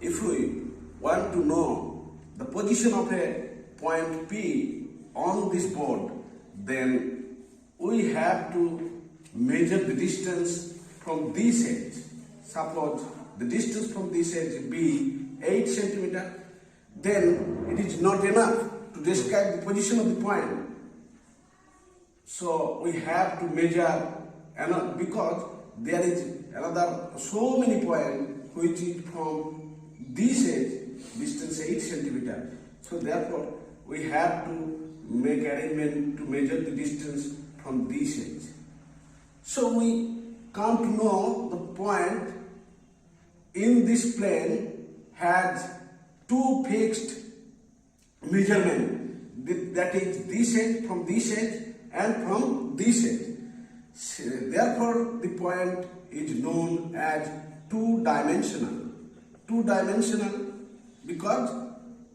if we want to know the position of a point P on this board, then we have to measure the distance from this edge. Suppose the distance from this edge be 8 centimeter, then it is not enough to describe the position of the point. So we have to measure another, because there is another so many points which is from this edge distance 8 centimeter. So therefore we have to make arrangement to measure the distance from this edge. So we come to know the point in this plane has two fixed measurement, that is this edge from this edge and from this edge. Therefore the point is known as two-dimensional. Two-dimensional because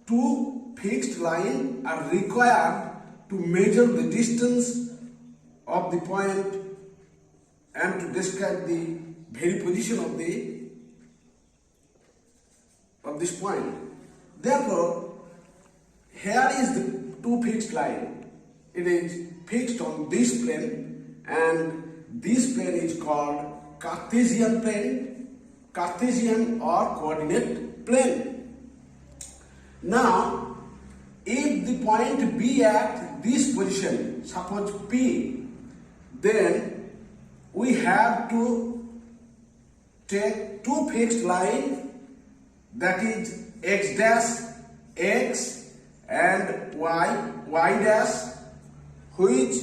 two fixed lines are required to measure the distance of the point and to describe the very position of this point. Therefore, here is the two fixed line. It is fixed on this plane, and this plane is called Cartesian plane, Cartesian or coordinate plane. Now, if the point be at this position, suppose P, then we have to take two fixed lines, that is x dash x and y dash, which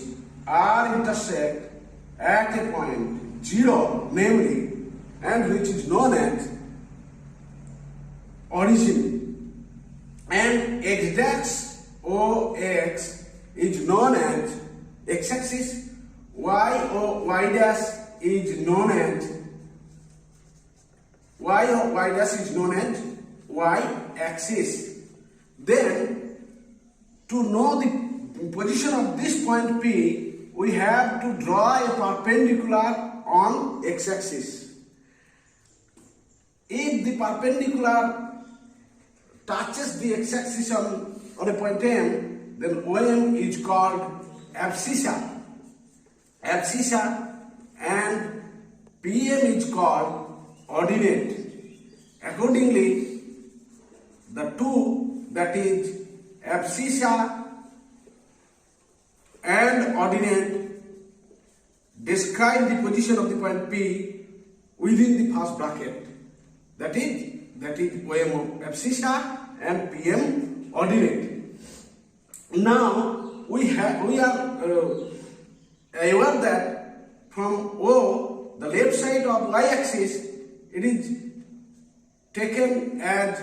are intersect at a point 0, namely, and which is known as origin, and x dash ox is known as x-axis, y dash is known as y-axis. Then, to know the position of this point P, we have to draw a perpendicular on x-axis. If the perpendicular touches the x-axis on a point M, then OM is called abscissa, and PM is called ordinate. Accordingly, the two, that is abscissa and ordinate, describe the position of the point P within the first bracket. That is OM of abscissa and PM ordinate. Now we are aware that from O, the left side of y-axis, it is taken as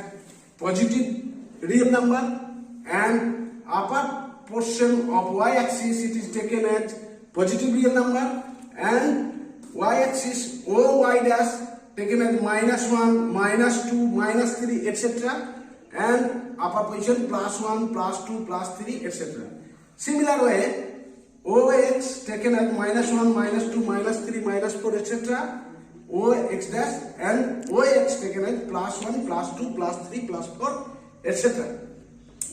positive real number, and upper portion of y-axis it is taken as positive real number, and y-axis OY dash taken as -1, -2, -3, etc., and upper position +1, +2, +3, etc. Similar way, OX taken as -1, -2, -3, -4, etc., OX dash, and OX taken as +1, +2, +3, +4, etc.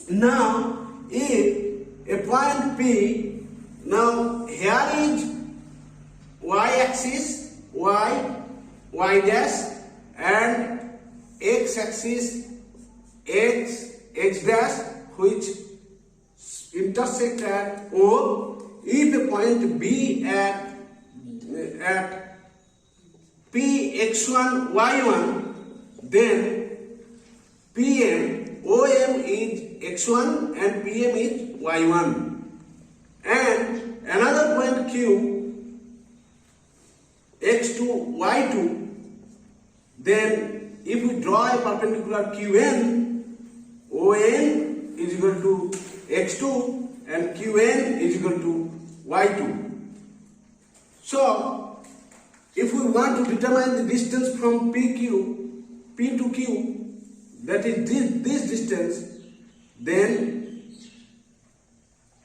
Now, if a point P, now here is y-axis, y dash, and x-axis, x dash, which intersect at O. If a point B at Px1, y1, then PM, OM is x1 and PM is y1. And another point Q, x2, y2, then if we draw a perpendicular QN, ON is equal to x2 and QN is equal to y2. So, if we want to determine the distance from P to Q, that is this distance, then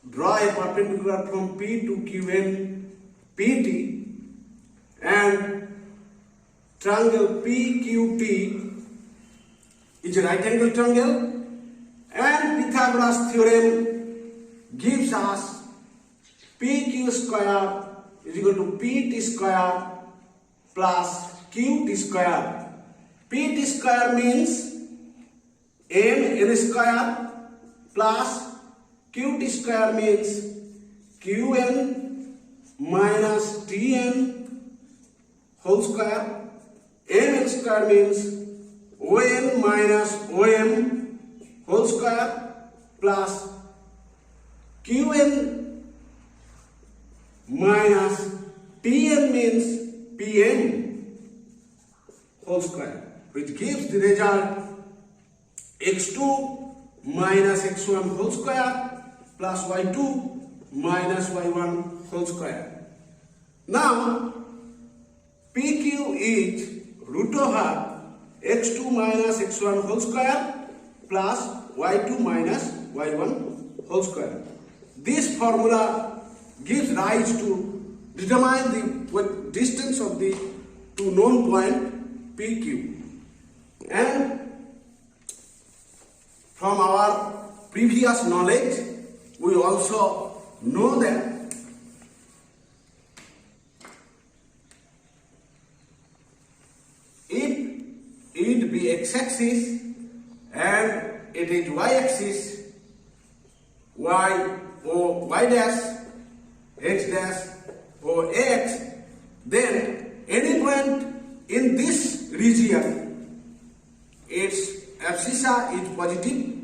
draw a perpendicular from P to QN, PT, and triangle PQT is a right angle triangle, and Pythagoras theorem gives us PQ square is equal to PT square plus QT square. PT square means n square plus QT square means Qn minus Tn whole square. N square means On minus Om whole square plus Qn minus Tn means Pn whole square, which gives the result x2 minus x1 whole square plus y2 minus y1 whole square. Now PQ is root over x2 minus x1 whole square plus y2 minus y1 whole square. This formula gives rise to determine the distance of the two known point PQ. And from our previous knowledge, we also know that if it be x-axis and it is y-axis, y or y dash, x dash or x, then any point in this region, its abscissa is positive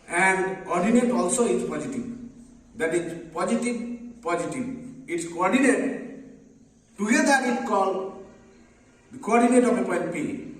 and ordinate also is positive. That is positive, positive. Its coordinate together is called the coordinate of a point P.